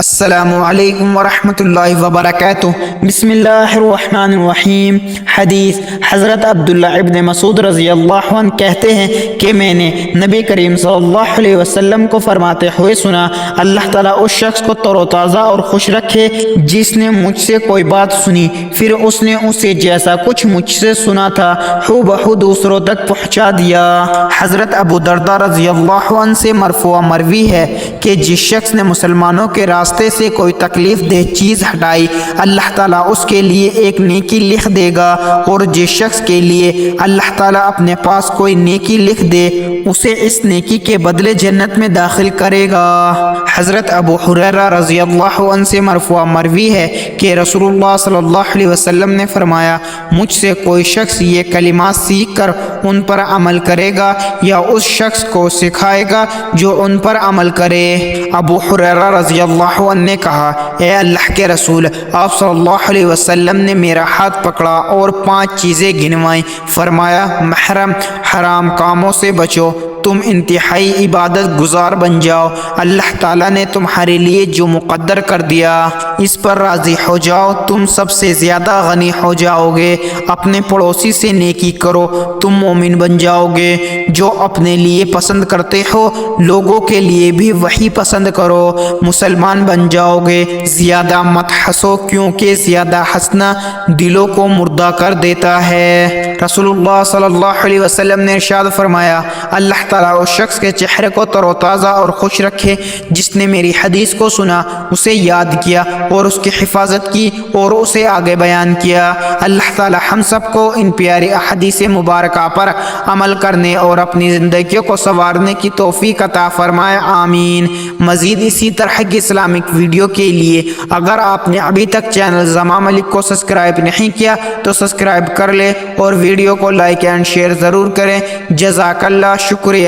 السلام علیکم ورحمۃ اللہ وبرکاتہ۔ بسم اللہ الرحمن الرحیم۔ حدیث حضرت عبداللہ ابن مسعود رضی اللہ عنہ کہتے ہیں کہ میں نے نبی کریم صلی اللہ علیہ وسلم کو فرماتے ہوئے سنا، اللہ تعالیٰ اس شخص کو تر و تازہ اور خوش رکھے جس نے مجھ سے کوئی بات سنی، پھر اس نے اسے جیسا کچھ مجھ سے سنا تھا ہو بہو دوسروں تک پہنچا دیا۔ حضرت ابو درداء رضی اللہ عنہ سے مرفوع مروی ہے کہ جس شخص نے مسلمانوں کے راستے سے کوئی تکلیف دہ چیز ہٹائی، اللہ تعالیٰ اس کے لیے ایک نیکی لکھ دے گا، اور جس شخص کے لیے اللہ تعالیٰ اپنے پاس کوئی نیکی لکھ دے اسے اس نیکی کے بدلے جنت میں داخل کرے گا۔ حضرت ابو ہریرہ رضی اللہ عنہ سے مرفوع مروی ہے کہ رسول اللہ صلی اللہ علیہ وسلم نے فرمایا، مجھ سے کوئی شخص یہ کلمات سیکھ کر ان پر عمل کرے گا یا اس شخص کو سکھائے گا جو ان پر عمل کرے۔ ابو ہریرہ رضی اللہ عنہ نے کہا، اے اللہ کے رسول، آپ صلی اللہ علیہ وسلم نے میرا ہاتھ پکڑا اور 5 چیزیں گنوائیں، فرمایا محرم حرام کاموں سے بچو، تم انتہائی عبادت گزار بن جاؤ، اللہ تعالیٰ نے تمہارے لیے جو مقدر کر دیا اس پر راضی ہو جاؤ، تم سب سے زیادہ غنی ہو جاؤ گے، اپنے پڑوسی سے نیکی کرو، تم مومن بن جاؤ گے، جو اپنے لیے پسند کرتے ہو لوگوں کے لیے بھی وہی پسند کرو، مسلمان بن جاؤ گے، زیادہ مت ہنسو کیونکہ زیادہ ہنسنا دلوں کو مردہ کر دیتا ہے۔ رسول اللہ صلی اللہ علیہ وسلم نے ارشاد فرمایا، اللہ تعالیٰ اس شخص کے چہرے کو تر و تازہ اور خوش رکھے جس نے میری حدیث کو سنا، اسے یاد کیا اور اس کی حفاظت کی اور اسے آگے بیان کیا۔ اللہ تعالیٰ ہم سب کو ان پیاری احادیث مبارکہ پر عمل کرنے اور اپنی زندگیوں کو سنوارنے کی توفیق عطا فرمائے، آمین۔ مزید اسی طرح کی اسلامک ویڈیو کے لیے اگر آپ نے ابھی تک چینل زمام ملک کو سبسکرائب نہیں کیا تو سبسکرائب کر لیں اور ویڈیو کو لائک اینڈ شیئر ضرور کریں۔ جزاک اللہ، شکریہ۔